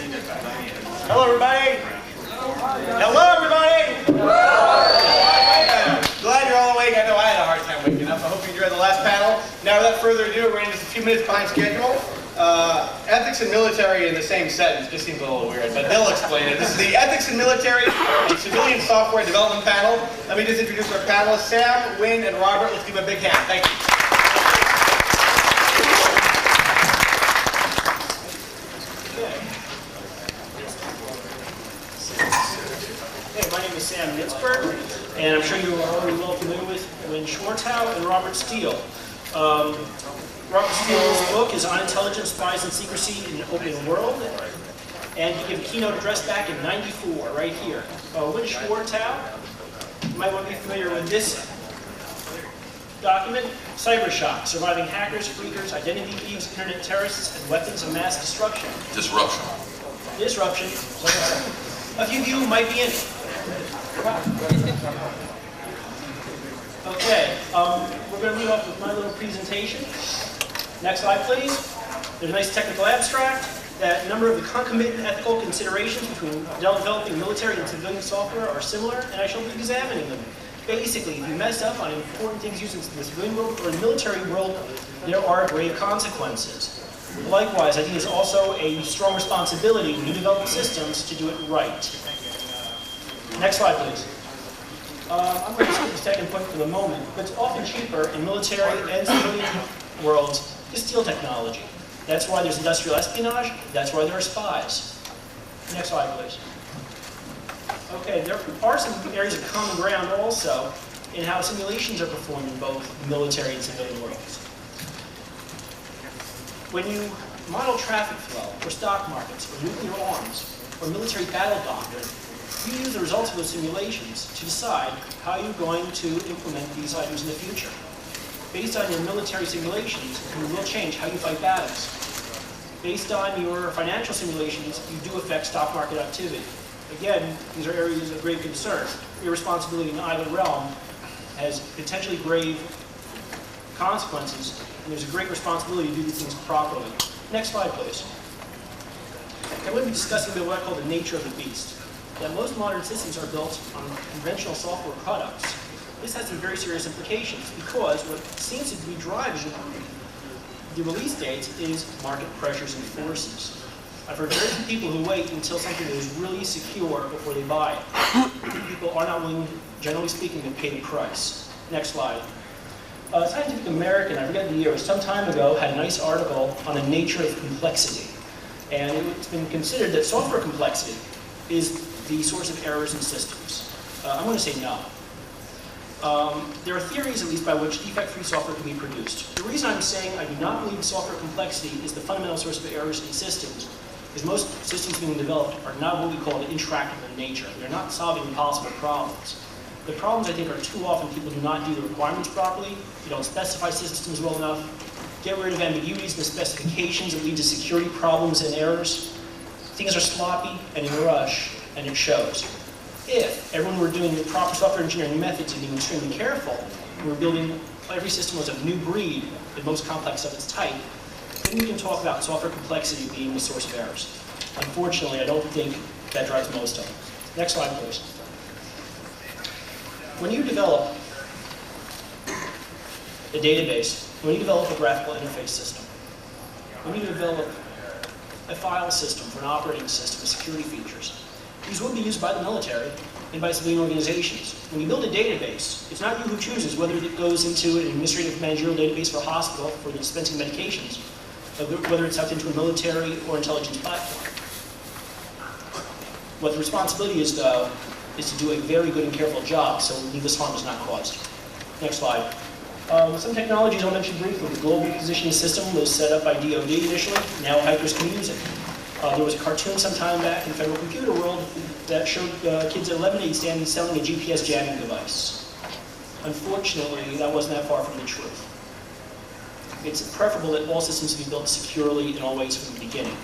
Hello, everybody. Hello, everybody. Glad you're all awake. I know I had a hard time waking up. I hope you enjoyed the last panel. Now, without further ado, we're just a few minutes behind schedule. Ethics and military in the same sentence just seems a little weird, but they'll explain it. This is the Ethics and Military and Civilian Software Development Panel. Let me just introduce our panelists, Sam, Winn, and Robert. Let's give them a big hand. Thank you. Hey, my name is Sam Nitzberg, and I'm sure you are already well familiar with Winn Schwartau and Robert Steele. Robert Steele's book is On Intelligence, Spies, and Secrecy in an Open World, and he gave a keynote address back in '94, right here. Winn Schwartau, you might want to be familiar with this document, Cybershock, Surviving Hackers, Freakers, Identity Thieves, Internet Terrorists, and Weapons of Mass Destruction. Disruption. Disruption. A few of you might be in it. Okay, we're going to lead off with my little presentation. Next slide, please. There's a nice technical abstract that a number of the concomitant ethical considerations between developing military and civilian software are similar, and I shall be examining them. Basically, if you mess up on important things used in the civilian world or the military world, there are grave consequences. Likewise, I think there's also a strong responsibility when you develop systems to do it right. Next slide, please. I'm going to skip the second point for the moment, but it's often cheaper in military and civilian worlds to steal technology. That's why there's industrial espionage. That's why there are spies. Next slide, please. Okay, there are some areas of common ground also in how simulations are performed in both military and civilian worlds. When you model traffic flow, or stock markets, or nuclear arms, or military battle doctrine, you use the results of those simulations to decide how you're going to implement these items in the future. Based on your military simulations, you will change how you fight battles. Based on your financial simulations, you do affect stock market activity. Again, these are areas of great concern. Irresponsibility in either realm has potentially grave consequences, and there's a great responsibility to do these things properly. Next slide, please. I'm going to be discussing what I call the nature of the beast. That most modern systems are built on conventional software products. This has some very serious implications because what seems to be driving the release dates is market pressures and forces. I've heard very few people who wait until something is really secure before they buy it. People are not willing, generally speaking, to pay the price. Next slide. Scientific American, I forget the year, some time ago, had a nice article on the nature of complexity. And it's been considered that software complexity is the source of errors in systems. I'm going to say no. There are theories, at least, by which defect-free software can be produced. The reason I'm saying I do not believe software complexity is the fundamental source of errors in systems is most systems being developed are not what we call intractable in nature. They're not solving impossible problems. The problems, I think, are too often people do not do the requirements properly, you don't specify systems well enough, get rid of ambiguities in the specifications that lead to security problems and errors. Things are sloppy and in a rush, and it shows. If everyone were doing the proper software engineering methods and being extremely careful, and we're building every system was a new breed, the most complex of its type, then we can talk about software complexity being the source of errors. Unfortunately, I don't think that drives most of them. Next slide, please. When you develop a database, when you develop a graphical interface system, when you develop a file system for an operating system with security features, these will be used by the military and by civilian organizations. When you build a database, it's not you who chooses whether it goes into an administrative managerial database for a hospital for the dispensing medications, whether it's tucked into a military or intelligence platform. What the responsibility is, though, is to do a very good and careful job so needless harm is not caused. Next slide. Some technologies I'll mention briefly. The Global Positioning System was set up by DoD initially. Now hikers can use it. There was a cartoon some time back in the federal computer world that showed kids at 11 age standing selling a GPS jamming device. Unfortunately, that wasn't that far from the truth. It's preferable that all systems be built securely in all ways from the beginning.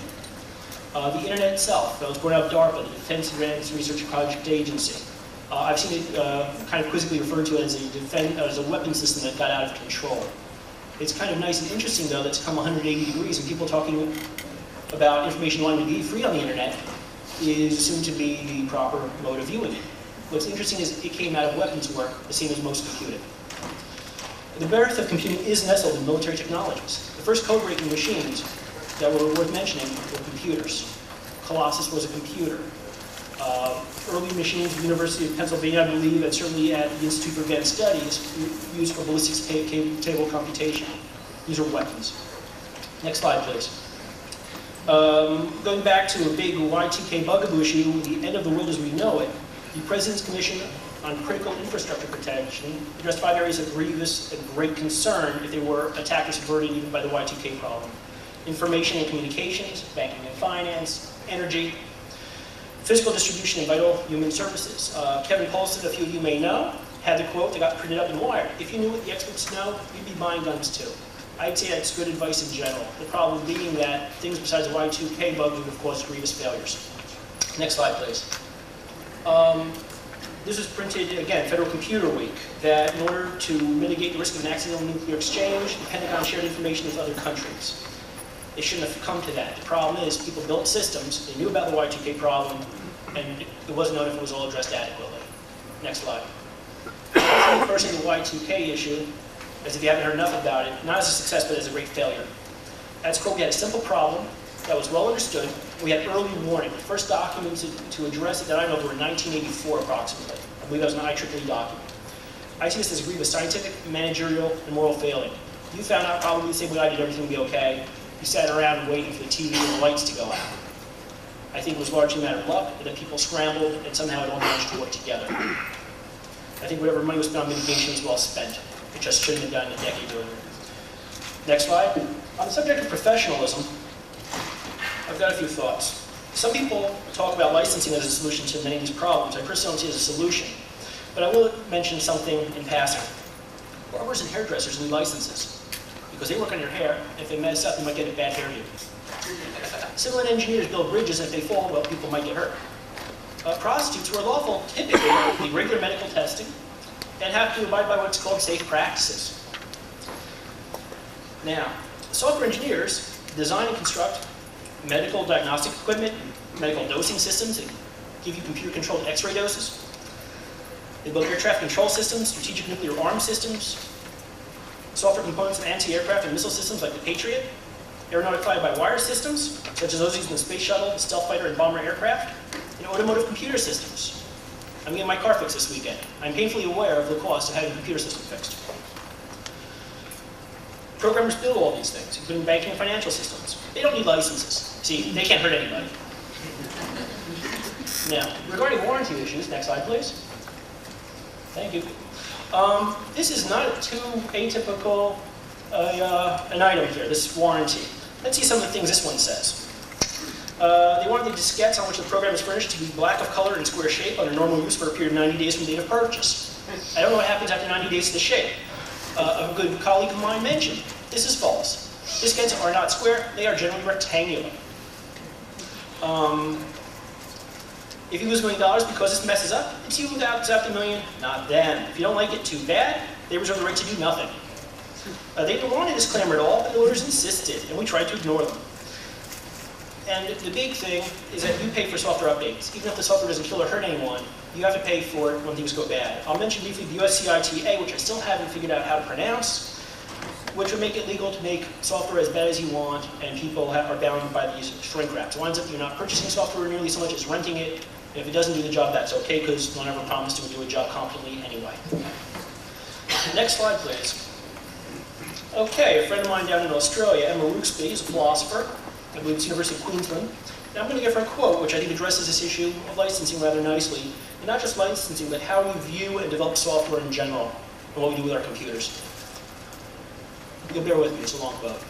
The internet itself, that was born out of DARPA, the Defense Advanced Research Project Agency. I've seen it kind of quizzically referred to as a weapon system that got out of control. It's kind of nice and interesting, though, that it's come 180 degrees and people talking about information wanting to be free on the internet is assumed to be the proper mode of viewing it. What's interesting is it came out of weapons work, the same as most computing. The birth of computing is nestled in military technologies. The first code-breaking machines that were worth mentioning were computers. Colossus was a computer. Early machines at the University of Pennsylvania, I believe, and certainly at the Institute for Advanced Studies, used for ballistics table computation. These are weapons. Next slide, please. Going back to a big Y2K bugaboo issue, the end of the world as we know it, the President's Commission on Critical Infrastructure Protection addressed 5 areas of grievous and great concern if they were attacked or subverted even by the Y2K problem. Information and communications, banking and finance, energy, physical distribution and vital human services. Kevin Paulson, a few of you may know, had the quote that got printed up in Wired. If you knew what the experts know, you'd be buying guns too. I'd say that's good advice in general. The problem being that things besides the Y2K bug would have caused grievous failures. Next slide, please. This was printed, again, Federal Computer Week, that in order to mitigate the risk of an accidental nuclear exchange, the Pentagon shared information with other countries. It shouldn't have come to that. The problem is people built systems, they knew about the Y2K problem, and it wasn't known if it was all addressed adequately. Next slide. First in the Y2K issue, as if you haven't heard enough about it, not as a success, but as a great failure. At its core, we had a simple problem that was well understood. We had early warning. The first document to address it that I know of were in 1984 approximately. I believe that was an IEEE document. IT disagreed with scientific, managerial, and moral failing. You found out probably the same way I did, everything would be okay. You sat around waiting for the TV and the lights to go out. I think it was largely a matter of luck, and that people scrambled, and somehow it all managed to work together. I think whatever money was spent on mitigation was well spent. It just shouldn't have done a decade earlier. Next slide. On the subject of professionalism, I've got a few thoughts. Some people talk about licensing as a solution to many of these problems. I personally don't see it as a solution, but I will mention something in passing. Barbers and hairdressers need licenses because they work on your hair. If they mess up, they might get a bad hairdo. Civil engineers build bridges, and if they fall, well, people might get hurt. Prostitutes who are lawful typically need regular medical testing and have to abide by what's called safe practices. Now, software engineers design and construct medical diagnostic equipment, medical dosing systems that give you computer-controlled X-ray doses. They build air traffic control systems, strategic nuclear arms systems, software components of anti-aircraft and missile systems like the Patriot, aeronautic fly-by-wire systems, such as those used in the space shuttle, the stealth fighter, and bomber aircraft, and automotive computer systems. I'm getting my car fixed this weekend. I'm painfully aware of the cost of having a computer system fixed. Programmers build all these things, including banking and financial systems. They don't need licenses. See, they can't hurt anybody. Now, regarding warranty issues, next slide, please. Thank you. This is not too atypical an item here, this warranty. Let's see some of the things this one says. They want the diskettes on which the program is furnished to be black of color and square shape under normal use for a period of 90 days from the date of purchase. I don't know what happens after 90 days to the shape. A good colleague of mine mentioned, this is false. Diskettes are not square, they are generally rectangular. If you lose $1 million because this messes up, it's you who out the million, not them. If you don't like it too bad, they reserve the right to do nothing. They didn't want a disclaimer at all, but the owners insisted, and we tried to ignore them. And the big thing is that you pay for software updates. Even if the software doesn't kill or hurt anyone, you have to pay for it when things go bad. I'll mention briefly the USCITA, which I still haven't figured out how to pronounce, which would make it legal to make software as bad as you want, and people are bound by these shrink wraps. It winds up you're not purchasing software nearly so much as renting it. And if it doesn't do the job, that's okay, because no one ever promised it would do a job competently anyway. Next slide, please. Okay, a friend of mine down in Australia, Emma Rooksby, is a philosopher. I believe it's University of Queensland. And I'm going to give her a quote, which I think addresses this issue of licensing rather nicely. And not just licensing, but how we view and develop software in general, and what we do with our computers. You'll bear with me, it's a long quote.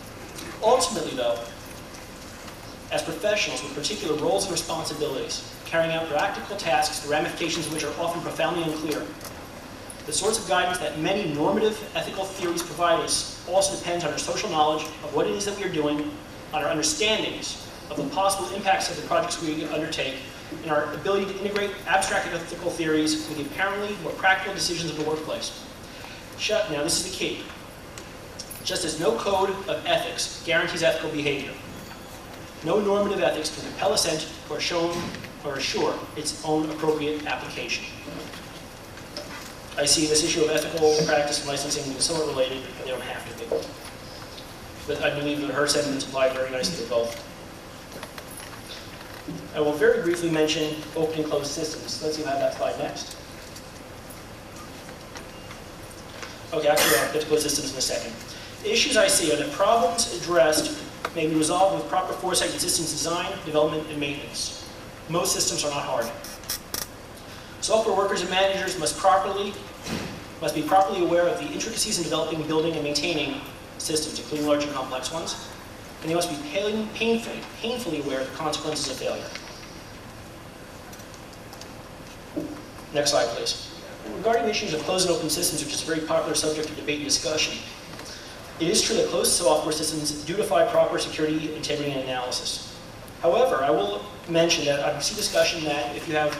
Ultimately, though, as professionals with particular roles and responsibilities, carrying out practical tasks, the ramifications of which are often profoundly unclear, the sorts of guidance that many normative ethical theories provide us also depends on our social knowledge of what it is that we are doing, on our understandings of the possible impacts of the projects we undertake, and our ability to integrate abstract ethical theories with the apparently more practical decisions of the workplace. Now, this is the key. Just as no code of ethics guarantees ethical behavior, No normative ethics can compel assent or assure its own appropriate application. I see this issue of ethical practice and licensing as somewhat related, but they don't have to be. But I believe that her sentiments apply very nicely to both. I will very briefly mention open and closed systems. Let's see if I have that slide next. Okay, actually, I'll get to closed systems in a second. The issues I see are that problems addressed may be resolved with proper foresight in systems design, development, and maintenance. Most systems are not hard. Software workers and managers must be properly aware of the intricacies in developing, building, and maintaining systems, including large and complex ones, and they must be painfully aware of the consequences of failure. Next slide, please. Regarding the issues of closed and open systems, which is a very popular subject of debate and discussion, it is true that closed software systems do defy proper security, integrity, and analysis. However, I will mention that I see discussion that if you have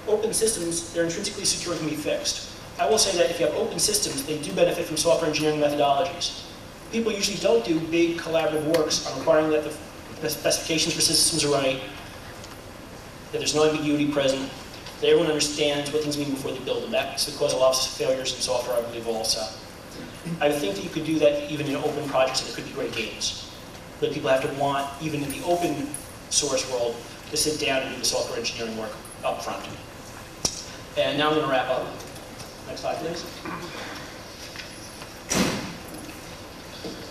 open systems, they're intrinsically secure and can be fixed. I will say that if you have open systems, they do benefit from software engineering methodologies. People usually don't do big collaborative works on requiring that the specifications for systems are right, that there's no ambiguity present, that everyone understands what things mean before they build them. That could cause a lot of failures in software, I believe, also. I think that you could do that even in open projects, and it could be great games. But people have to want, even in the open source world, to sit down and do the software engineering work up front. And now I'm going to wrap up. Next slide, please.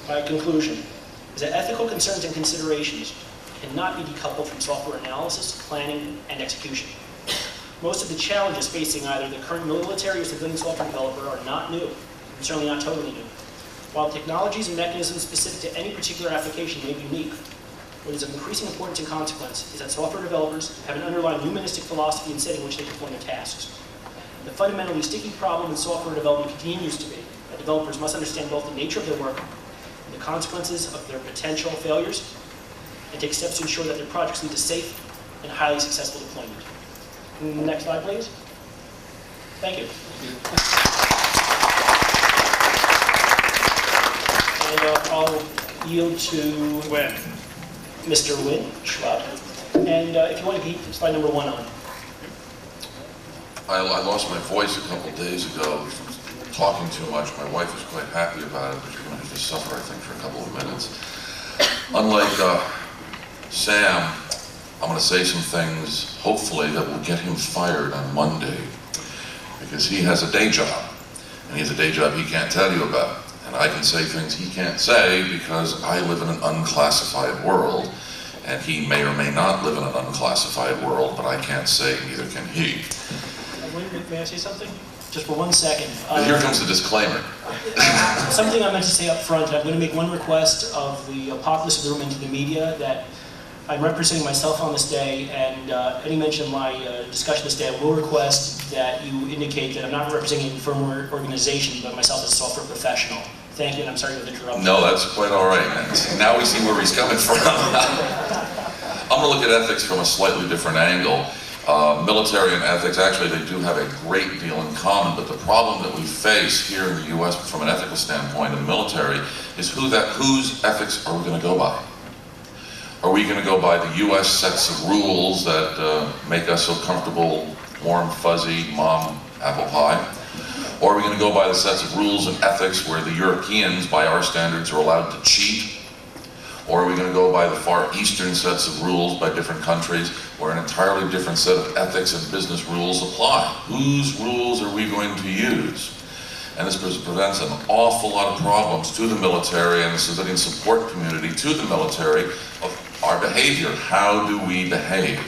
My conclusion is that ethical concerns and considerations cannot be decoupled from software analysis, planning, and execution. Most of the challenges facing either the current military or civilian software developer are not new, and certainly not totally new. While technologies and mechanisms specific to any particular application may be unique, what is of increasing importance and consequence is that software developers have an underlying humanistic philosophy and setting in which they perform their tasks. The fundamentally sticky problem in software development continues to be that developers must understand both the nature of their work and the consequences of their potential failures, and take steps to ensure that their projects lead to safe and highly successful deployment. Next slide, please. Thank you. And I'll yield to Mr. Winn Schwab. And if you want to keep slide number 1 on. I lost my voice a couple days ago from talking too much. My wife was quite happy about it, but you're going to have to suffer, I think, for a couple of minutes. Unlike Sam, I'm going to say some things, hopefully, that will get him fired on Monday, because he has a day job, and he has a day job he can't tell you about. And I can say things he can't say because I live in an unclassified world, and he may or may not live in an unclassified world, but I can't say, neither can he. May I say something? Just for 1 second. Here comes the disclaimer. Something I meant to say up front. I'm going to make one request of the populace of the room and to the media, that I'm representing myself on this day, and any mention of my discussion this day, I will request that you indicate that I'm not representing a firm or organization, but myself as a software professional. Thank you, and I'm sorry for the interruption. No, that's quite all right, man. Now we see where he's coming from. I'm going to look at ethics from a slightly different angle. Military and ethics, actually, they do have a great deal in common, but the problem that we face here in the U.S. from an ethical standpoint in the military is whose ethics are we going to go by? Are we going to go by the U.S. sets of rules that make us so comfortable, warm, fuzzy, mom, apple pie? Or are we going to go by the sets of rules and ethics where the Europeans, by our standards, are allowed to cheat? Or are we going to go by the Far Eastern sets of rules by different countries where an entirely different set of ethics and business rules apply? Whose rules are we going to use? And this presents an awful lot of problems to the military and the civilian support community to the military of our behavior. How do we behave?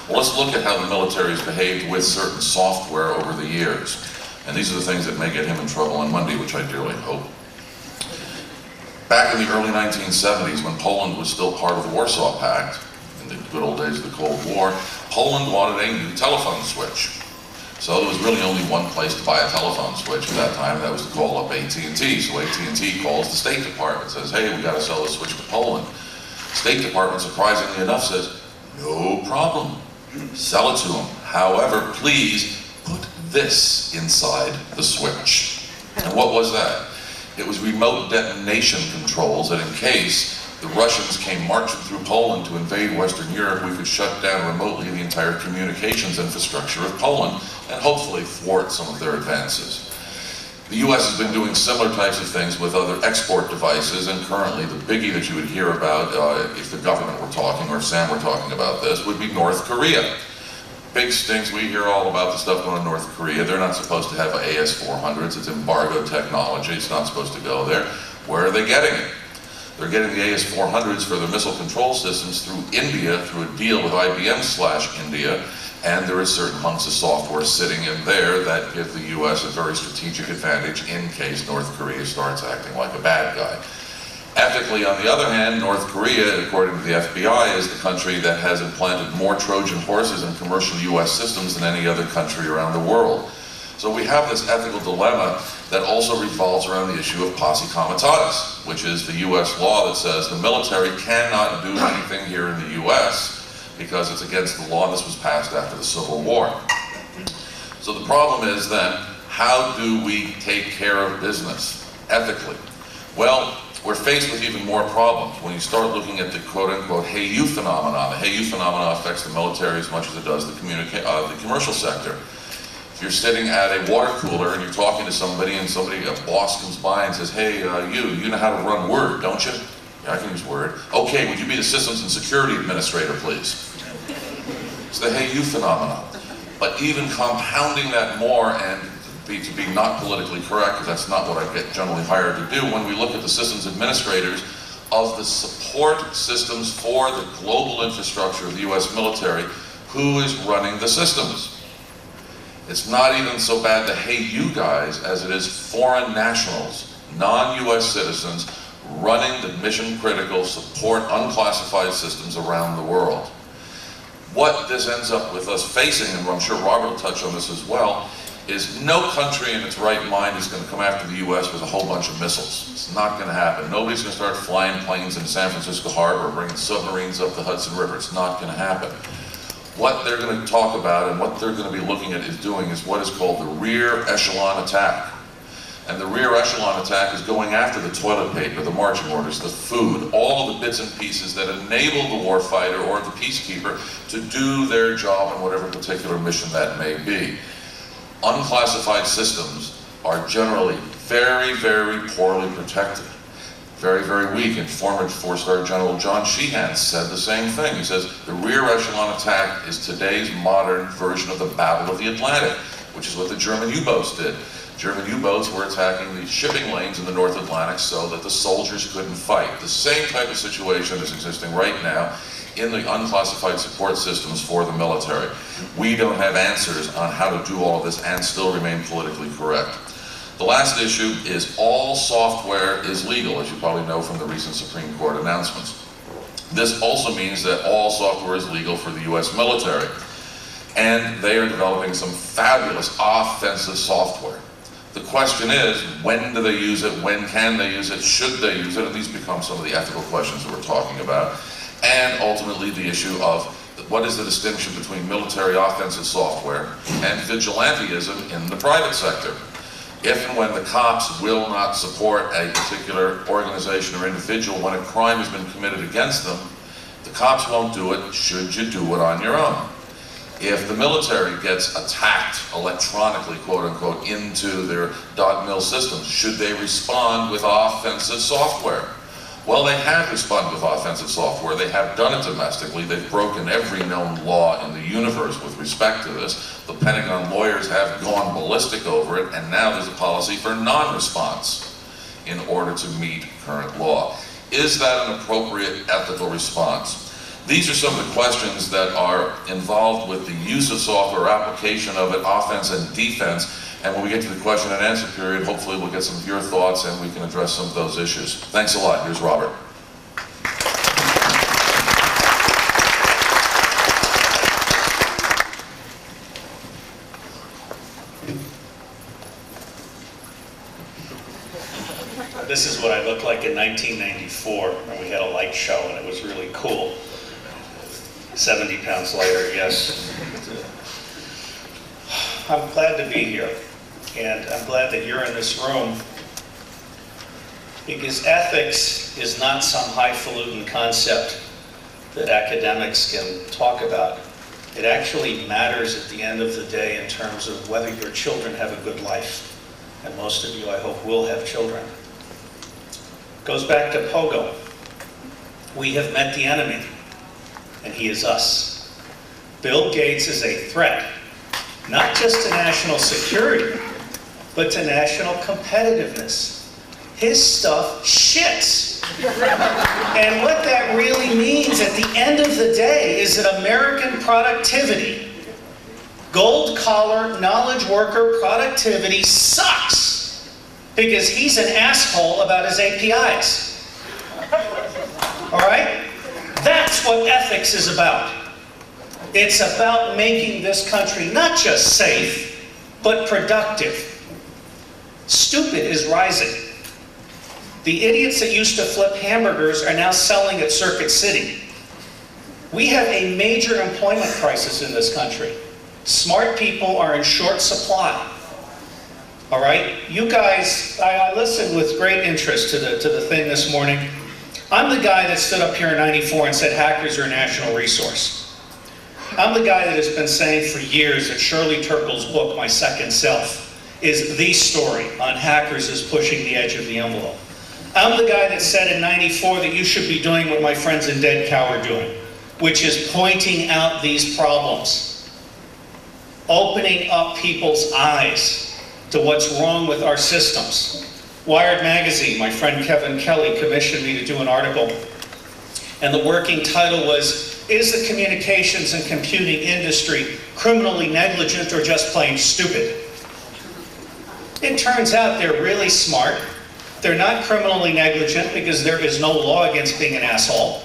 Well, let's look at how the military has behaved with certain software over the years. And these are the things that may get him in trouble on Monday, which I dearly hope. Back in the early 1970s, when Poland was still part of the Warsaw Pact, in the good old days of the Cold War, Poland wanted a new telephone switch. So there was really only one place to buy a telephone switch at that time, and that was to call up AT&T. So AT&T calls the State Department, says, hey, we got to sell this switch to Poland. State Department, surprisingly enough, says, no problem, sell it to them. However, please put this inside the switch. And what was that? It was remote detonation controls that in case the Russians came marching through Poland to invade Western Europe, we could shut down remotely the entire communications infrastructure of Poland and hopefully thwart some of their advances. The US has been doing similar types of things with other export devices, and currently the biggie that you would hear about if the government were talking, or if Sam were talking about this, would be North Korea. Big stinks, we hear all about the stuff going on in North Korea. They're not supposed to have AS-400s, it's embargoed technology, it's not supposed to go there. Where are they getting it? They're getting the AS-400s for their missile control systems through India, through a deal with IBM/India, and there are certain hunks of software sitting in there that give the US a very strategic advantage in case North Korea starts acting like a bad guy. Ethically, on the other hand, North Korea, according to the FBI, is the country that has implanted more Trojan horses in commercial US systems than any other country around the world. So we have this ethical dilemma that also revolves around the issue of posse comitatus, which is the US law that says the military cannot do anything here in the US because it's against the law. This was passed after the Civil War. So the problem is then, how do we take care of business ethically? Well, we're faced with even more problems when you start looking at the quote-unquote "hey you" phenomenon. The "hey you" phenomenon affects the military as much as it does the commercial sector. If you're sitting at a water cooler and you're talking to somebody and a boss comes by and says, "Hey, you know how to run Word, don't you?" "Yeah, I can use Word." "Okay, would you be the Systems and Security Administrator, please?" It's the "hey you" phenomenon. But even compounding that more, and to be not politically correct, because that's not what I get generally hired to do, when we look at the systems administrators of the support systems for the global infrastructure of the US military, who is running the systems? It's not even so bad the "hey you" guys as it is foreign nationals, non-US citizens, running the mission-critical support unclassified systems around the world. What this ends up with us facing, and I'm sure Robert will touch on this as well, is no country in its right mind is going to come after the US with a whole bunch of missiles. It's not going to happen. Nobody's going to start flying planes into San Francisco Harbor or bringing submarines up the Hudson River. It's not going to happen. What they're going to talk about and what they're going to be looking at is doing is what is called the rear echelon attack. And the rear echelon attack is going after the toilet paper, the marching orders, the food, all of the bits and pieces that enable the warfighter or the peacekeeper to do their job in whatever particular mission that may be. Unclassified systems are generally very, very poorly protected. Very, very weak. And former four-star General John Sheehan said the same thing. He says, the rear echelon attack is today's modern version of the Battle of the Atlantic, which is what the German U-boats did. German U-boats were attacking the shipping lanes in the North Atlantic so that the soldiers couldn't fight. The same type of situation is existing right now in the unclassified support systems for the military. We don't have answers on how to do all of this and still remain politically correct. The last issue is all software is legal, as you probably know from the recent Supreme Court announcements. This also means that all software is legal for the US military. And they are developing some fabulous offensive software. The question is, when do they use it? When can they use it? Should they use it? And these become some of the ethical questions that we're talking about. And ultimately the issue of what is the distinction between military offensive software and vigilantism in the private sector? If and when the cops will not support a particular organization or individual when a crime has been committed against them, the cops won't do it. Should you do it on your own? If the military gets attacked electronically, quote unquote, into their .mil systems, should they respond with offensive software? Well, they have responded with offensive software. They have done it domestically. They've broken every known law in the universe with respect to this. The Pentagon lawyers have gone ballistic over it, and now there's a policy for non-response in order to meet current law. Is that an appropriate ethical response? These are some of the questions that are involved with the use of software, application of it, offense and defense. And when we get to the question and answer period, hopefully we'll get some of your thoughts and we can address some of those issues. Thanks a lot. Here's Robert. This is what I looked like in 1994 when we had a light show and it was really cool. 70 pounds lighter, yes. I'm glad to be here, and I'm glad that you're in this room Because ethics is not some highfalutin concept that academics can talk about. It actually matters at the end of the day in terms of whether your children have a good life. And most of you, I hope, will have children. Goes back to Pogo. We have met the enemy, and he is us. Bill Gates is a threat, not just to national security, but to national competitiveness. His stuff shits. And what that really means at the end of the day is that American productivity, gold collar, knowledge worker productivity sucks because he's an asshole about his APIs. All right? That's what ethics is about. It's about making this country not just safe, but productive. Stupid is rising. The idiots that used to flip hamburgers are now selling at Circuit City. We have a major employment crisis in this country. Smart people are in short supply. All right? You guys, I listened with great interest to the thing this morning. I'm the guy that stood up here in '94 and said hackers are a national resource. I'm the guy that has been saying for years that Shirley Turkle's book, My Second Self, is the story on hackers as pushing the edge of the envelope. I'm the guy that said in '94 that you should be doing what my friends in Dead Cow are doing, which is pointing out these problems, opening up people's eyes to what's wrong with our systems. Wired magazine, my friend Kevin Kelly commissioned me to do an article, and the working title was, "Is the communications and computing industry criminally negligent or just plain stupid?" It turns out they're really smart. They're not criminally negligent because there is no law against being an asshole.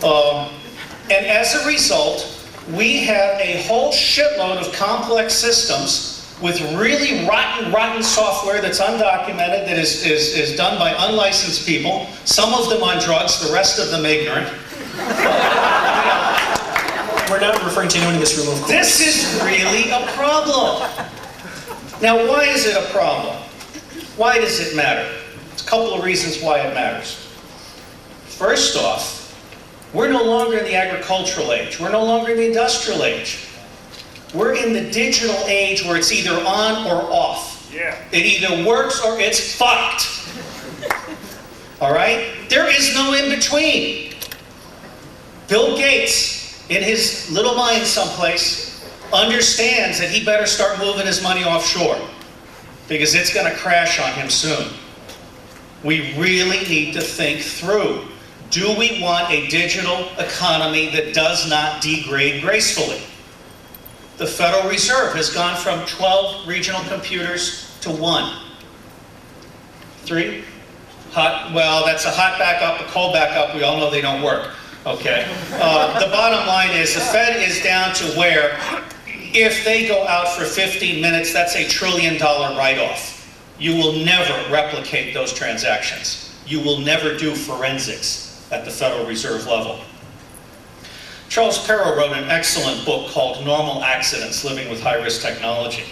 And as a result, we have a whole shitload of complex systems with really rotten software that's undocumented, that is done by unlicensed people, some of them on drugs, the rest of them ignorant. We're not referring to anyone in this room, of course. This is really a problem. Now, why is it a problem? Why does it matter? There's a couple of reasons why it matters. First off, we're no longer in the agricultural age. We're no longer in the industrial age. We're in the digital age where it's either on or off. Yeah. It either works or it's fucked. All right? There is no in between. Bill Gates, in his little mind someplace, understands that he better start moving his money offshore because it's going to crash on him soon. We really need to think through. Do we want a digital economy that does not degrade gracefully? The Federal Reserve has gone from 12 regional computers to 1. 3? Well, that's a hot backup, a cold backup. We all know they don't work. Okay. The bottom line is the Fed is down to where if they go out for 15 minutes, that's $1 trillion write-off. You will never replicate those transactions. You will never do forensics at the Federal Reserve level. Charles Perrow wrote an excellent book called Normal Accidents, Living with High-Risk Technology.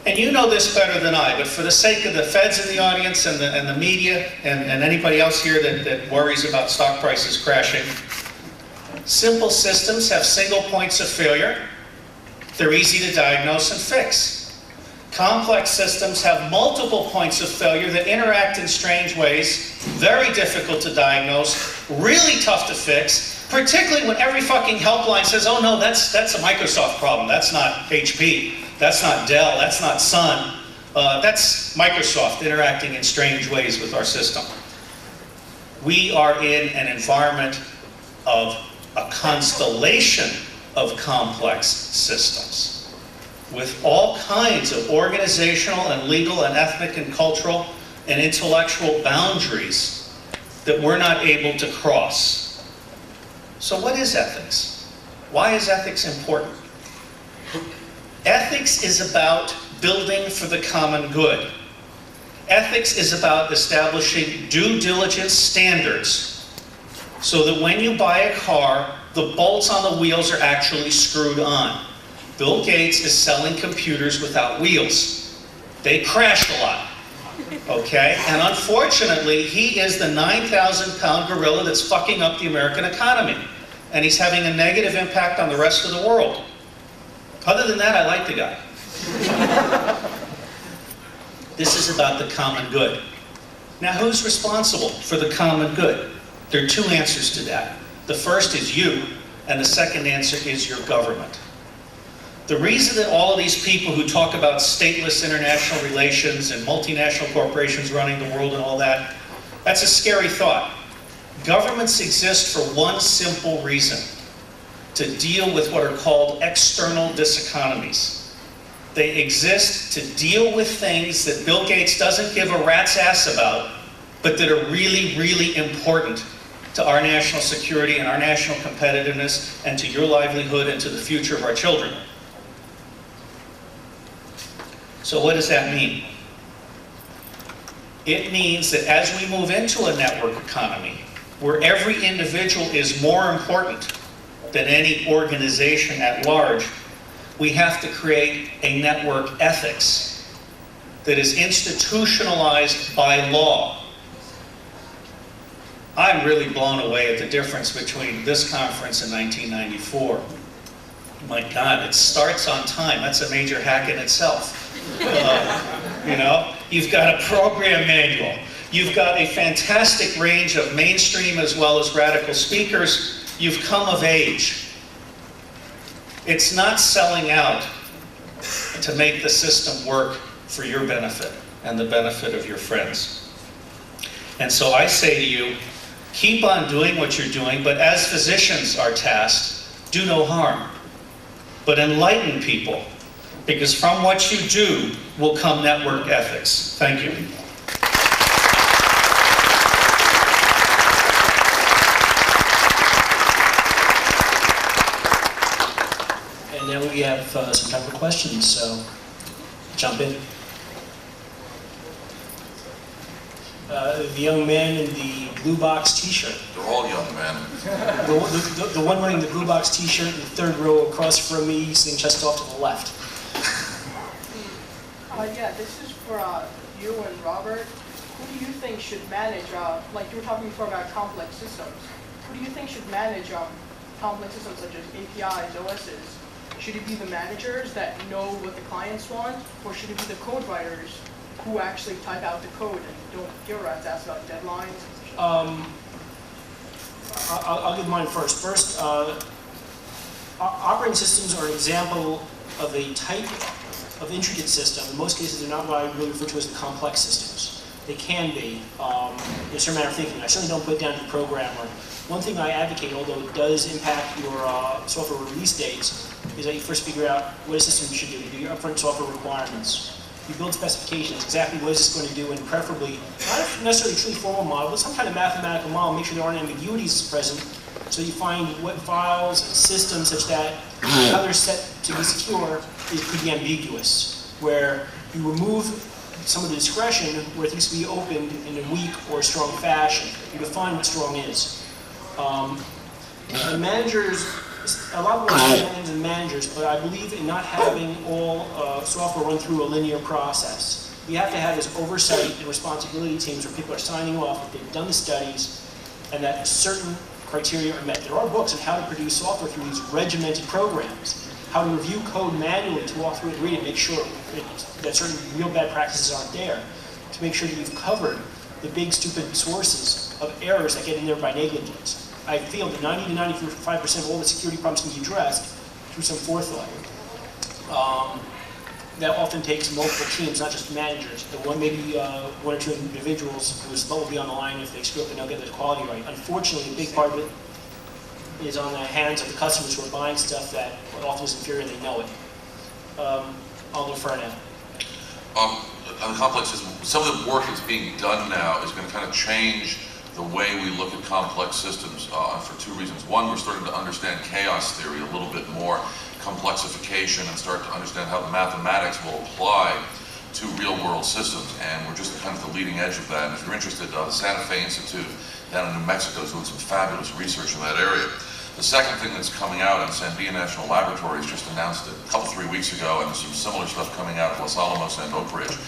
And you know this better than I, but for the sake of the feds in the audience and the media and anybody else here that worries about stock prices crashing, simple systems have single points of failure. They're easy to diagnose and fix. Complex systems have multiple points of failure that interact in strange ways, very difficult to diagnose, really tough to fix, particularly when every fucking helpline says, oh no, that's a Microsoft problem, that's not HP, that's not Dell, that's not Sun, that's Microsoft interacting in strange ways with our system. We are in an environment of a constellation of complex systems with all kinds of organizational and legal and ethnic and cultural and intellectual boundaries that we're not able to cross. So what is ethics? Why is ethics important? Ethics is about building for the common good. Ethics is about establishing due diligence standards so that when you buy a car, the bolts on the wheels are actually screwed on. Bill Gates is selling computers without wheels. They crash a lot. Okay? And unfortunately, he is the 9,000-pound gorilla that's fucking up the American economy. And he's having a negative impact on the rest of the world. Other than that, I like the guy. This is about the common good. Now, who's responsible for the common good? There are two answers to that. The first is you, and the second answer is your government. The reason that all of these people who talk about stateless international relations and multinational corporations running the world and all that, that's a scary thought. Governments exist for one simple reason: to deal with what are called external diseconomies. They exist to deal with things that Bill Gates doesn't give a rat's ass about, but that are really, really important to our national security and our national competitiveness and to your livelihood and to the future of our children. So what does that mean? It means that as we move into a network economy, where every individual is more important than any organization at large, we have to create a network ethics that is institutionalized by law. I'm really blown away at the difference between this conference and 1994. My God, it starts on time. That's a major hack in itself. You know, you've got a program manual. You've got a fantastic range of mainstream as well as radical speakers. You've come of age. It's not selling out to make the system work for your benefit and the benefit of your friends. And so I say to you, keep on doing what you're doing, but as physicians are tasked, do no harm, but enlighten people, because from what you do will come network ethics. Thank you. And now we have some time for questions, so jump in. The young man in the blue box t-shirt. They're all young men. The one wearing the blue box t-shirt in the third row across from me, sitting just off to the left. Yeah, this is for you and Robert. Who do you think should manage, like you were talking before about complex systems, who do you think should manage complex systems such as APIs, OSs? Should it be the managers that know what the clients want, or should it be the code writers who actually type out the code and don't give a rat's ass about deadlines? I'll give mine first. First, operating systems are an example of a type of intricate system. In most cases, they're not what I really refer to as the complex systems. They can be, in a certain manner of thinking. I certainly don't put it down to the programmer. One thing I advocate, although it does impact your software release dates, is that you first figure out what a system you should do. You do your upfront software requirements. You build specifications, exactly what is this going to do, and preferably, not necessarily a truly formal model, but some kind of mathematical model, make sure there aren't ambiguities present, so you find what files and systems such that how they're set to be secure could be ambiguous, where you remove some of the discretion where things can be opened in a weak or strong fashion. You define what strong is. The managers, a lot of work in managers, but I believe in not having all software run through a linear process. You have to have this oversight and responsibility teams where people are signing off that they've done the studies and that certain criteria are met. There are books on how to produce software through these regimented programs, how to review code manually to walk through it and read it, make sure that certain real bad practices aren't there, to make sure that you've covered the big stupid sources of errors that get in there by negligence. I feel that 90 to 95% of all the security problems can be addressed through some forethought. That often takes multiple teams, not just managers. The one, maybe one or two individuals whose butt will be on the line if they screw up and don't get their quality right. Unfortunately, a big part of it is on the hands of the customers who are buying stuff that often is inferior and they know it. I'll defer now. On the complex system, some of the work that's being done now is going to kind of change the way we look at complex systems for two reasons. One, we're starting to understand chaos theory a little bit more, complexification, and start to understand how the mathematics will apply to real-world systems, and we're just kind of the leading edge of that. And if you're interested, the Santa Fe Institute down in New Mexico is doing some fabulous research in that area. The second thing that's coming out, and Sandia National Laboratories just announced it a couple, 3 weeks ago, and there's some similar stuff coming out of Los Alamos and Oak Ridge,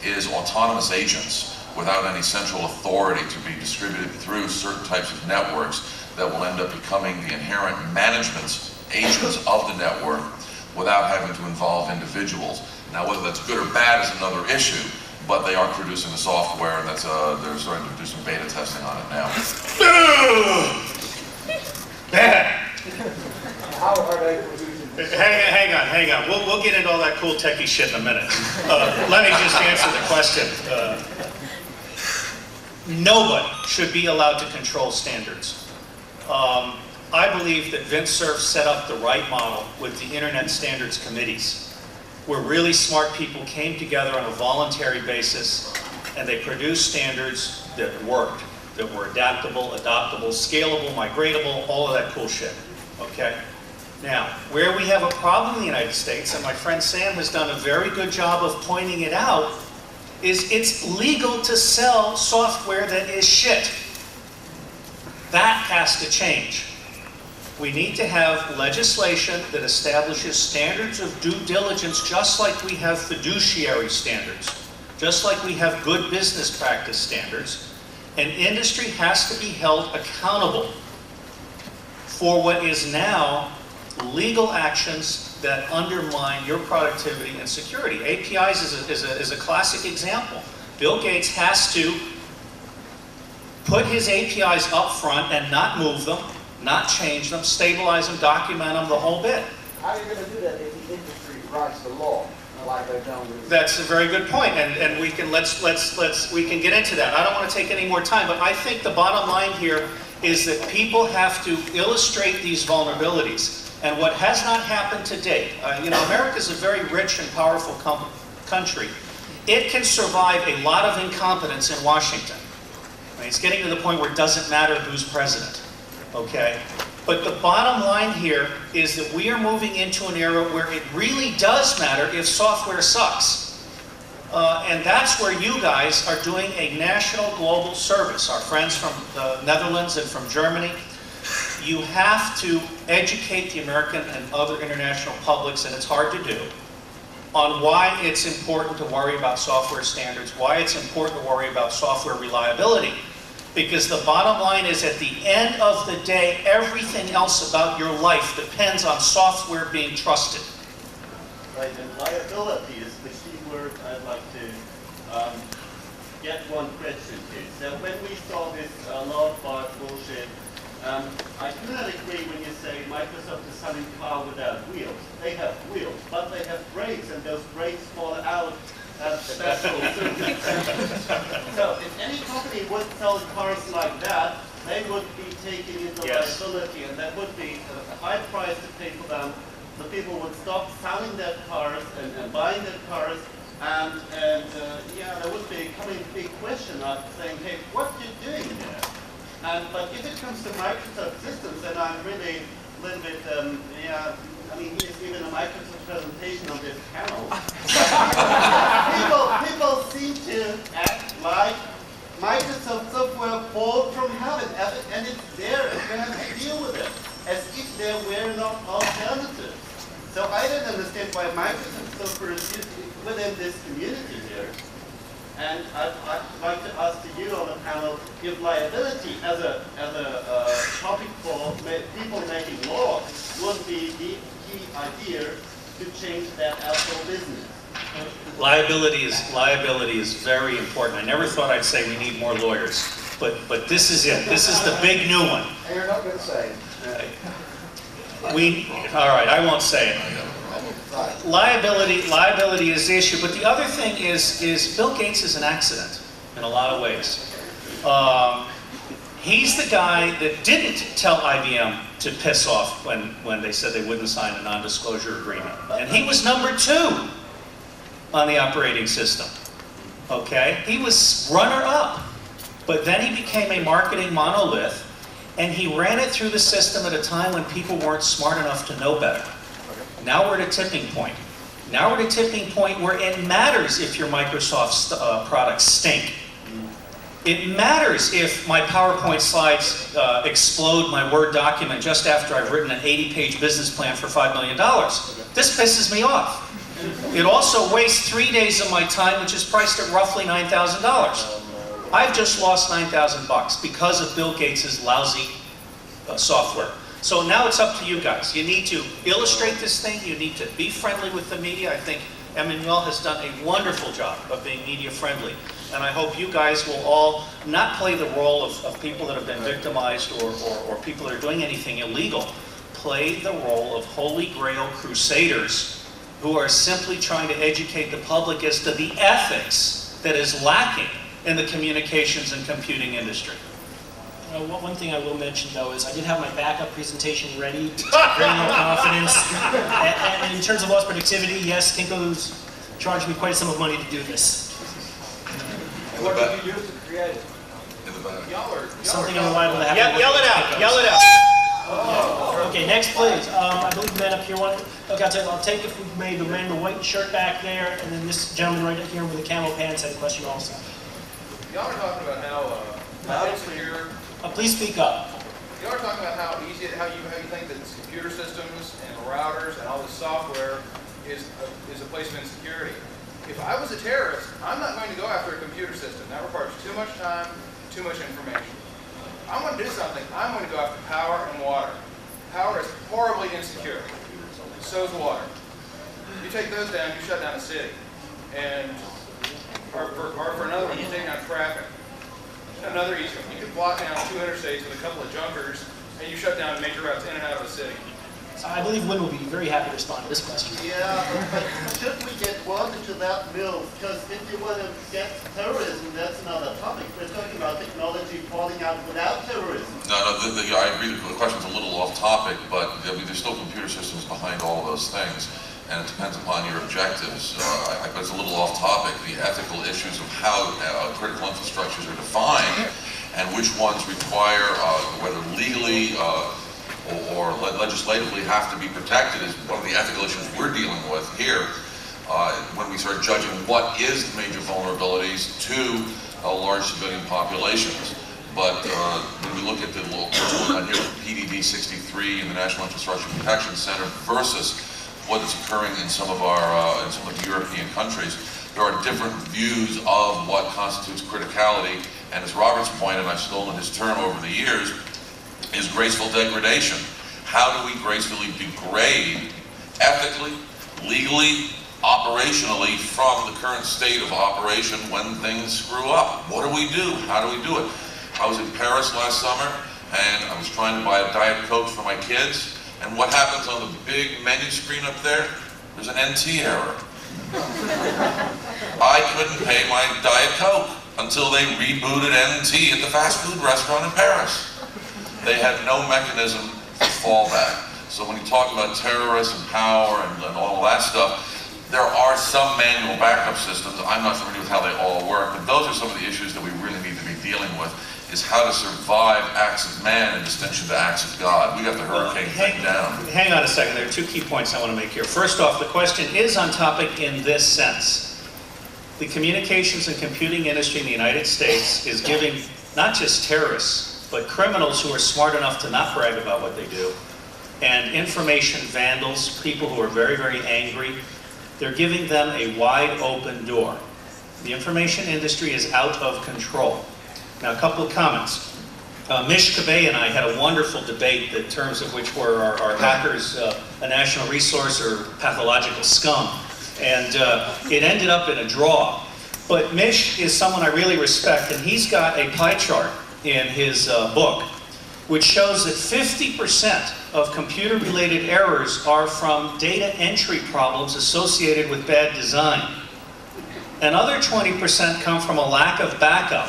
is autonomous agents without any central authority to be distributed through certain types of networks that will end up becoming the inherent management agents of the network without having to involve individuals. Now, whether that's good or bad is another issue, but they are producing the software, and that's they're starting to do some beta testing on it now. How are they producing this? Hang on. We'll get into all that cool techie shit in a minute. Let me just answer the question. Nobody should be allowed to control standards. I believe that Vint Cerf set up the right model with the Internet Standards Committees, where really smart people came together on a voluntary basis and they produced standards that worked, that were adaptable, adoptable, scalable, migratable, all of that cool shit, okay? Now, where we have a problem in the United States, and my friend Sam has done a very good job of pointing it out, is it's legal to sell software that is shit. That has to change. We need to have legislation that establishes standards of due diligence, just like we have fiduciary standards, just like we have good business practice standards. And industry has to be held accountable for what is now legal actions that undermine your productivity and security. APIs is a classic example. Bill Gates has to put his APIs up front and not move them, not change them, stabilize them, document them, the whole bit. How are you going to do that if the industry writes the law, like they've done with? That's a very good point, and we can we can get into that. I don't want to take any more time, but I think the bottom line here is that people have to illustrate these vulnerabilities. And what has not happened to date, America is a very rich and powerful country. It can survive a lot of incompetence in Washington. I mean, it's getting to the point where it doesn't matter who's president, okay? But the bottom line here is that we are moving into an era where it really does matter if software sucks. And that's where you guys are doing a national global service. Our friends from the Netherlands and from Germany. You have to educate the American and other international publics, and it's hard to do, on why it's important to worry about software standards, why it's important to worry about software reliability. Because the bottom line is, at the end of the day, everything else about your life depends on software being trusted. Right, and liability is the key word I'd like to get one question to. So when we saw this law bar bullshit, I do not agree when you say Microsoft is selling car without wheels. They have wheels, but they have brakes, and those brakes fall out at special circumstances. So if any company would sell cars like that, they would be taking into liability, and that would be a high price to pay for them. The people would stop selling their cars and buying their cars, and there would be coming big question of saying, hey, what are you doing there? But if it comes to Microsoft systems, then I'm really a little bit, he's given a Microsoft presentation on this panel. people seem to act like Microsoft software falls from heaven, and it's there, and we have to deal with it, as if there were no alternatives. So I don't understand why Microsoft software is used within this community here. And I'd like to ask to you on the panel, if liability as a topic for people making law would be the key idea to change that actual business. Liability is very important. I never thought I'd say we need more lawyers, but this is it. This is the big new one. And you're not going to say it. All right, I won't say it. Liability is the issue, but the other thing is Bill Gates is an accident in a lot of ways. He's the guy that didn't tell IBM to piss off when they said they wouldn't sign a non-disclosure agreement. And he was number 2 on the operating system, okay? He was runner-up, but then he became a marketing monolith, and he ran it through the system at a time when people weren't smart enough to know better. Now we're at a tipping point. Now we're at a tipping point where it matters if your Microsoft products stink. It matters if my PowerPoint slides explode my Word document just after I've written an 80-page business plan for $5 million. This pisses me off. It also wastes 3 days of my time, which is priced at roughly $9,000. I've just lost $9,000 because of Bill Gates' lousy software. So now it's up to you guys. You need to illustrate this thing. You need to be friendly with the media. I think Emmanuel has done a wonderful job of being media friendly. And I hope you guys will all not play the role of people that have been victimized or people that are doing anything illegal. Play the role of Holy Grail crusaders who are simply trying to educate the public as to the ethics that is lacking in the communications and computing industry. One thing I will mention, though, is I did have my backup presentation ready to bring more confidence. And in terms of loss productivity, yes, Kinko's charged me quite a sum of money to do this. What did you use to create it? In the back. Something unreliable to happen. Yell it out. Yell it out. Yeah. Okay, next, please. I believe the man up here wanted. Okay, I'll take if we made the man in the white shirt back there, and then this gentleman right here with the camel pants had a question also. Y'all are talking about how insecure. Please speak up. Y'all are talking about how easy, how you think that this computer systems and routers and all this software is a place of insecurity. If I was a terrorist, I'm not going to go after a computer system. That requires too much time, too much information. I'm going to do something. I'm going to go after power and water. Power is horribly insecure. So is water. You take those down, you shut down a city. And or for another one, you take down traffic. Another easy one. You could block down 2 interstates with a couple of junkers, and you shut down major routes in and out of the city. I believe Winn will be very happy to respond to this question. Yeah, but should we get water to that mill? Because if you want to get terrorism, that's another topic. We're talking about technology falling out without terrorism. No, I agree. The question's a little off topic, but I mean, there's still computer systems behind all of those things, and it depends upon your objectives. But it's a little off topic. The ethical issues of how critical infrastructures are defined and which ones require, whether legally or legislatively have to be protected is one of the ethical issues we're dealing with here when we start judging what is major vulnerabilities to large civilian populations. But when we look at the PDD 63 and the National Infrastructure Protection Center versus what is occurring in some of the European countries, there are different views of what constitutes criticality. And as Robert's point, and I've stolen his term over the years, is graceful degradation. How do we gracefully degrade ethically, legally, operationally from the current state of operation when things screw up? What do we do? How do we do it? I was in Paris last summer and I was trying to buy a Diet Coke for my kids, and what happens on the big menu screen up there? There's an NT error. I couldn't pay my Diet Coke until they rebooted NT at the fast food restaurant in Paris. They had no mechanism for fallback. So when you talk about terrorists and power and all that stuff, there are some manual backup systems. I'm not familiar with how they all work, but those are some of the issues that we really need to be dealing with, is how to survive acts of man in distinction to acts of God. We got the hurricane thing down. Hang on a second, there are 2 key points I want to make here. First off, the question is on topic in this sense. The communications and computing industry in the United States is giving not just terrorists, but criminals who are smart enough to not brag about what they do, and information vandals, people who are very, very angry, they're giving them a wide open door. The information industry is out of control. Now, a couple of comments. Mish Kabay and I had a wonderful debate, the terms of which were, are hackers a national resource or pathological scum? And it ended up in a draw. But Mish is someone I really respect, and he's got a pie chart in his book, which shows that 50% of computer-related errors are from data entry problems associated with bad design. Another 20% come from a lack of backup,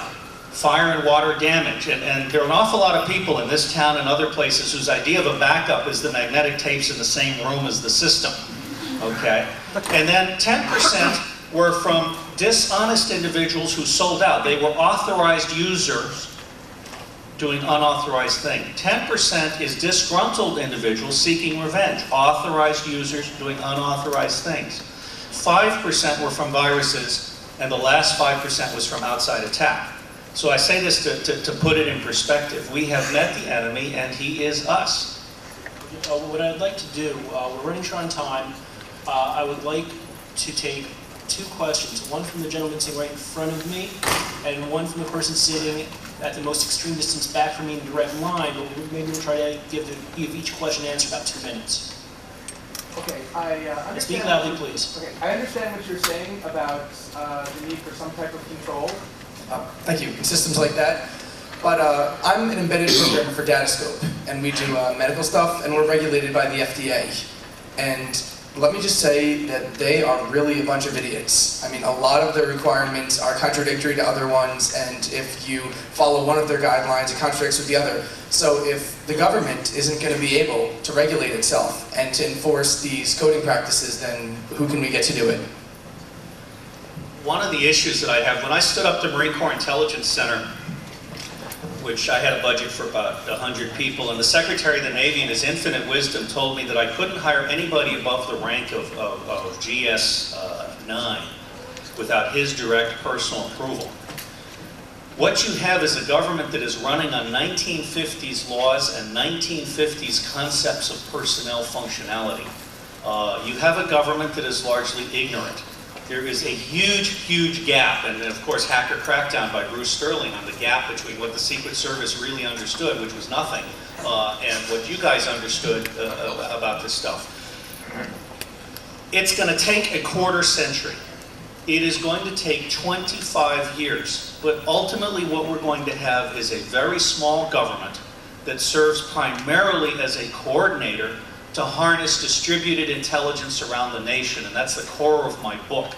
fire and water damage. And there are an awful lot of people in this town and other places whose idea of a backup is the magnetic tapes in the same room as the system, okay? And then 10% were from dishonest individuals who sold out. They were authorized users doing unauthorized things. 10% is disgruntled individuals seeking revenge, authorized users doing unauthorized things. 5% were from viruses, and the last 5% was from outside attack. So I say this to put it in perspective. We have met the enemy, and he is us. What I'd like to do, we're running short on time. I would like to take two questions, one from the gentleman sitting right in front of me, and one from the person sitting at the most extreme distance back from me in direct line, but maybe we'll try to give each question an answer about 2 minutes. Okay, I understand. Speak loudly, please. Okay, I understand what you're saying about the need for some type of control. Thank you, in systems like that. But I'm an embedded programmer for Datascope, and we do medical stuff, and we're regulated by the FDA. And let me just say that they are really a bunch of idiots. I mean, a lot of their requirements are contradictory to other ones, and if you follow one of their guidelines, it contradicts with the other. So if the government isn't going to be able to regulate itself and to enforce these coding practices, then who can we get to do it? One of the issues that I have, when I stood up the Marine Corps Intelligence Center, which I had a budget for about 100 people, and the Secretary of the Navy in his infinite wisdom told me that I couldn't hire anybody above the rank of GS-9 without his direct personal approval. What you have is a government that is running on 1950s laws and 1950s concepts of personnel functionality. You have a government that is largely ignorant. There is a huge, huge gap, and of course Hacker Crackdown by Bruce Sterling on the gap between what the Secret Service really understood, which was nothing, and what you guys understood about this stuff. It's going to take a quarter century. It is going to take 25 years, but ultimately what we're going to have is a very small government that serves primarily as a coordinator to harness distributed intelligence around the nation, and that's the core of my book.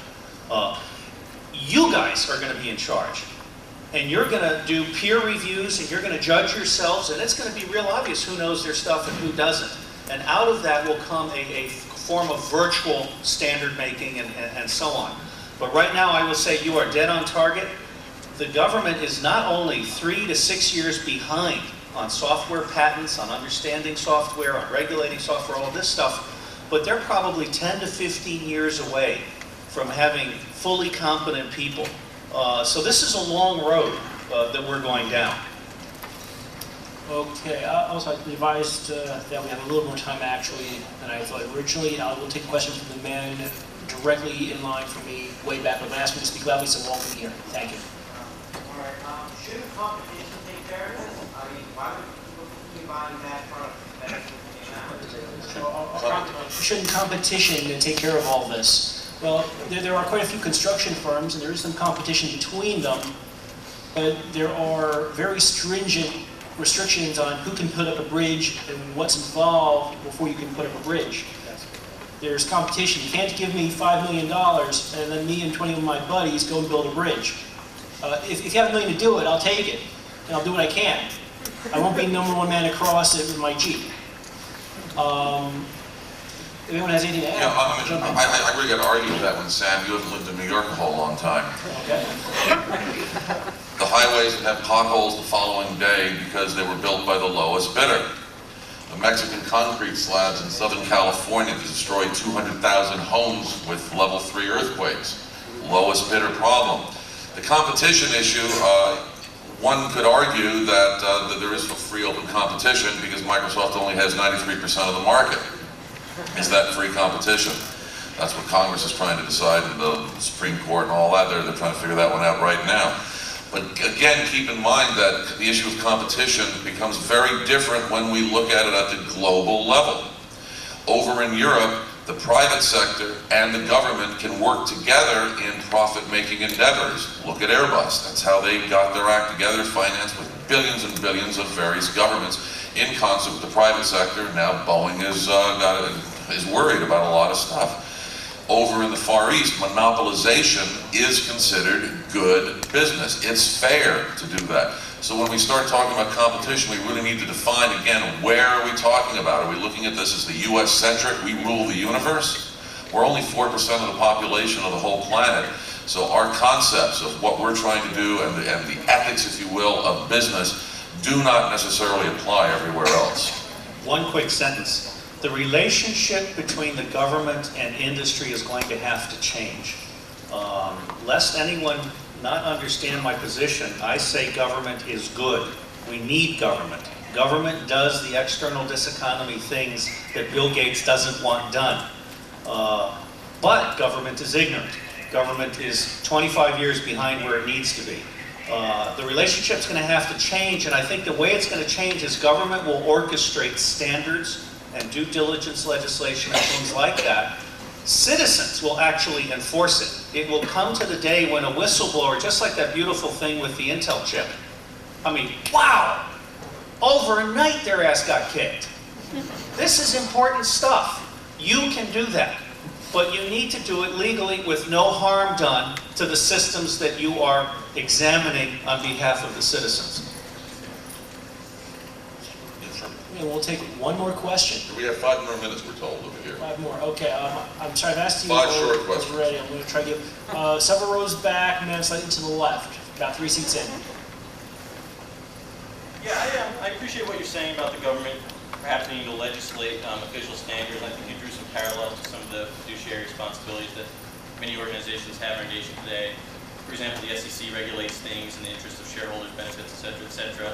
You guys are going to be in charge, and you're going to do peer reviews, and you're going to judge yourselves, and it's going to be real obvious who knows their stuff and who doesn't. And out of that will come a form of virtual standard making and so on. But right now I will say you are dead on target. The government is not only 3 to 6 years behind on software patents, on understanding software, on regulating software, all of this stuff, but they're probably 10 to 15 years away from having fully competent people. So this is a long road that we're going down. Okay, also I advised that we have a little more time actually than I thought originally. I will take a question from the man directly in line for me way back, but asked me to speak loudly, so welcome here. Thank you. All right, shouldn't competition take care of this? I mean, why would people keep buying bad products? Shouldn't competition take care of all this? Well, there are quite a few construction firms, and there is some competition between them, but there are very stringent restrictions on who can put up a bridge and what's involved before you can put up a bridge. There's competition. You can't give me $5 million and then me and 20 of my buddies go and build a bridge. If you have $1 million to do it, I'll take it, and I'll do what I can. I won't be #1 man across it with my Jeep. If anyone has anything to add? Yeah, I really got to argue with that one, Sam. You haven't lived in New York a whole long time. Okay. The highways would have potholes the following day because they were built by the lowest bidder. The Mexican concrete slabs in Southern California destroyed 200,000 homes with level 3 earthquakes. Lowest bidder problem. The competition issue, one could argue that there is a free open competition because Microsoft only has 93% of the market. Is that free competition? That's what Congress is trying to decide, and the Supreme Court and all that. They're trying to figure that one out right now. But again, keep in mind that the issue of competition becomes very different when we look at it at the global level. Over in Europe, the private sector and the government can work together in profit-making endeavors. Look at Airbus. That's how they got their act together, financed with billions and billions of various governments in concert with the private sector. Now Boeing is worried about a lot of stuff. Over in the Far East, monopolization is considered good business. It's fair to do that. So when we start talking about competition, we really need to define, again, where are we talking about? Are we looking at this as the US-centric, we rule the universe? We're only 4% of the population of the whole planet. So our concepts of what we're trying to do and the ethics, if you will, of business do not necessarily apply everywhere else. One quick sentence. The relationship between the government and industry is going to have to change. Lest anyone not understand my position, I say government is good. We need government. Government does the external diseconomy things that Bill Gates doesn't want done. But government is ignorant. Government is 25 years behind where it needs to be. The relationship's going to have to change, and I think the way it's going to change is government will orchestrate standards and due diligence legislation and things like that. Citizens will actually enforce it. It will come to the day when a whistleblower, just like that beautiful thing with the Intel chip, I mean, wow! Overnight their ass got kicked. This is important stuff. You can do that. But you need to do it legally with no harm done to the systems that you are examining on behalf of the citizens. And we'll take one more question. We have 5 more minutes, we're told over here. 5 more. Okay. I'm sorry, I've asked you. 5 short questions. Ready. I'm going to try to give several rows back, man, slightly to the left. About 3 seats in. Yeah, I appreciate what you're saying about the government perhaps needing to legislate official standards. I think you drew some parallels to some of the fiduciary responsibilities that many organizations have in our nation today. For example, the SEC regulates things in the interest of shareholders' benefits, et cetera, et cetera.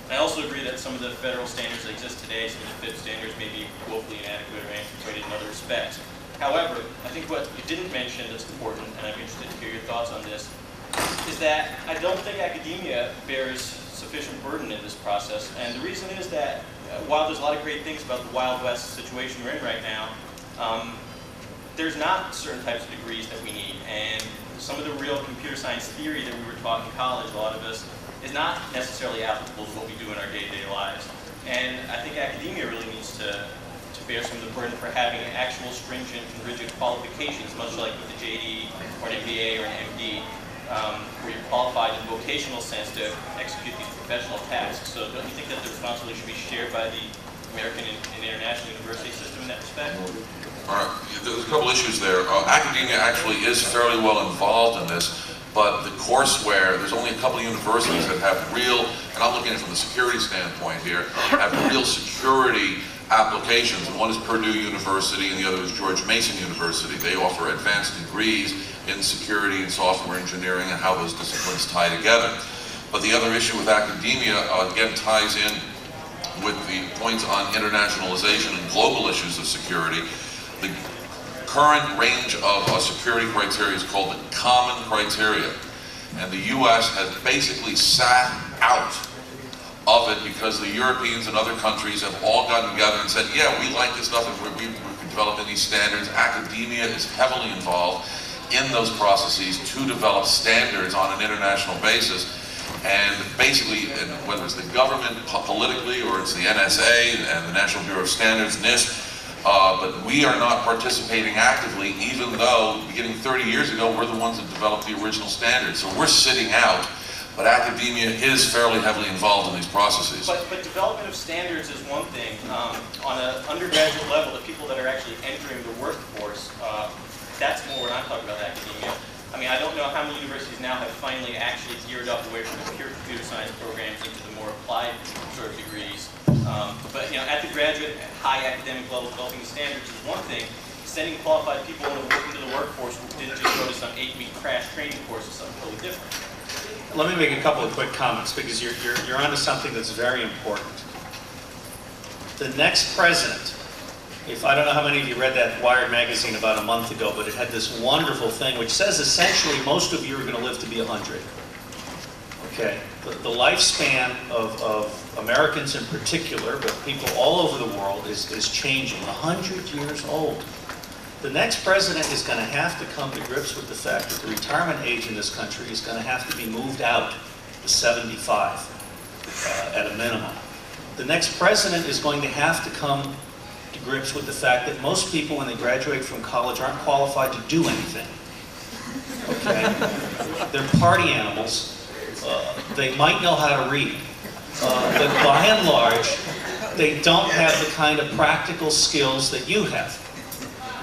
And I also agree that some of the federal standards that exist today, some of the FIPS standards, may be woefully inadequate or antiquated in other respects. However, I think what you didn't mention that's important, and I'm interested to hear your thoughts on this, is that I don't think academia bears sufficient burden in this process. And the reason is that while there's a lot of great things about the Wild West situation we're in right now, there's not certain types of degrees that we need. And some of the real computer science theory that we were taught in college, a lot of us, is not necessarily applicable to what we do in our day-to-day lives. And I think academia really needs to bear some of the burden for having actual stringent and rigid qualifications, much like with the JD or an MBA or an MD, where you're qualified in a vocational sense to execute these professional tasks. So don't you think that the responsibility should be shared by the American and international university system in that respect? All right, there's a couple issues there. Academia actually is fairly well involved in this, but the courseware, there's only a couple of universities that have real, and I'm looking at it from the security standpoint here, have real security applications. One is Purdue University and the other is George Mason University. They offer advanced degrees in security and software engineering and how those disciplines tie together. But the other issue with academia, again, ties in with the points on internationalization and global issues of security. The current range of security criteria is called the common criteria. And the US has basically sat out of it because the Europeans and other countries have all gotten together and said, yeah, we like this stuff and we're developing these standards. Academia is heavily involved in those processes to develop standards on an international basis. And basically, whether it's the government politically or it's the NSA and the National Bureau of Standards, NIST, but we are not participating actively, even though beginning 30 years ago, we're the ones that developed the original standards. So we're sitting out, but academia is fairly heavily involved in these processes. But development of standards is one thing. On an undergraduate level, the people that are actually entering the workforce, that's more what I'm talking about academia. I mean, I don't know how many universities now have finally actually geared up away from the pure computer science programs into the more applied sort of degrees. But you know, at the graduate, high academic level, developing standards is one thing. Sending qualified people into the workforce who didn't just go to some 8-week crash training course is something totally different. Let me make a couple of quick comments because you're onto something that's very important. The next president, I don't know how many of you read that Wired magazine about a month ago, but it had this wonderful thing which says essentially most of you are going to live to be 100. Okay, the lifespan of Americans in particular, but people all over the world is changing. 100 years old. The next president is going to have to come to grips with the fact that the retirement age in this country is going to have to be moved out to 75 at a minimum. The next president is going to have to come to grips with the fact that most people when they graduate from college aren't qualified to do anything. Okay? They're party animals. They might know how to read, but by and large, they don't have the kind of practical skills that you have.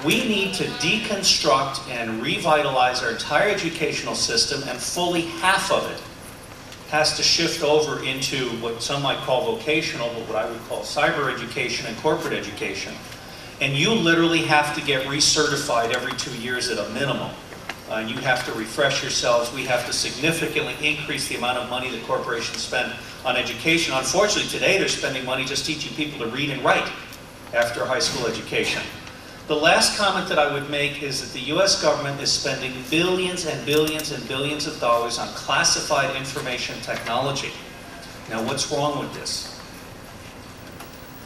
We need to deconstruct and revitalize our entire educational system, and fully half of it has to shift over into what some might call vocational, but what I would call cyber education and corporate education. And you literally have to get recertified every 2 years at a minimum. You have to refresh yourselves. We have to significantly increase the amount of money that corporations spend on education. Unfortunately, today they're spending money just teaching people to read and write after high school education. The last comment that I would make is that the US government is spending billions and billions and billions of dollars on classified information technology. Now, what's wrong with this?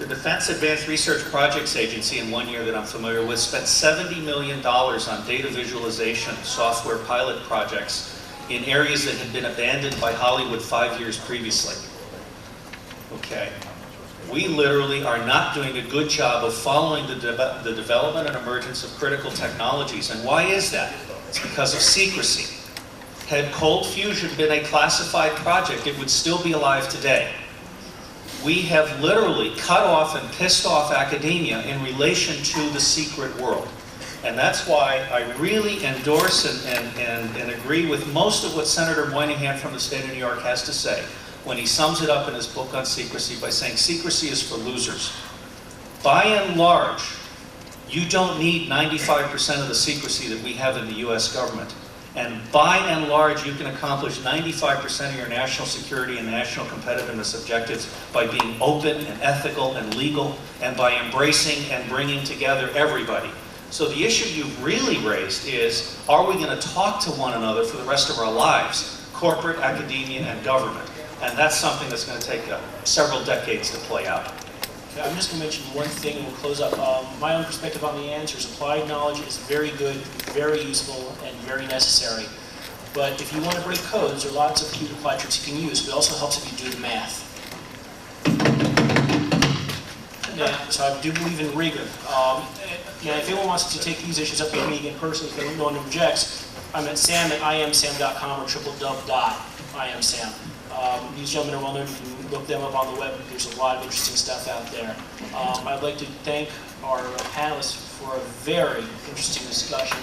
The Defense Advanced Research Projects Agency, in 1 year that I'm familiar with, spent $70 million on data visualization software pilot projects in areas that had been abandoned by Hollywood 5 years previously. Okay. We literally are not doing a good job of following the development and emergence of critical technologies. And why is that? It's because of secrecy. Had cold fusion been a classified project, it would still be alive today. We have literally cut off and pissed off academia in relation to the secret world. And that's why I really endorse and agree with most of what Senator Moynihan from the state of New York has to say when he sums it up in his book on secrecy by saying secrecy is for losers. By and large, you don't need 95% of the secrecy that we have in the US government. And by and large, you can accomplish 95% of your national security and national competitiveness objectives by being open and ethical and legal and by embracing and bringing together everybody. So the issue you've really raised is, are we going to talk to one another for the rest of our lives, corporate, academia, and government? And that's something that's going to take several decades to play out. I'm just going to mention one thing and we'll close up. My own perspective on the answer is applied knowledge is very good, very useful, and very necessary. But if you want to break codes, there are lots of cute applied tricks you can use, but it also helps if you do the math. Yeah, so I do believe in rigor. If anyone wants to take these issues up with me again personally, if no one objects, I'm at sam@imsam.com or www.imsam. These gentlemen are well known. You can look them up on the web. There's a lot of interesting stuff out there. I'd like to thank our panelists for a very interesting discussion.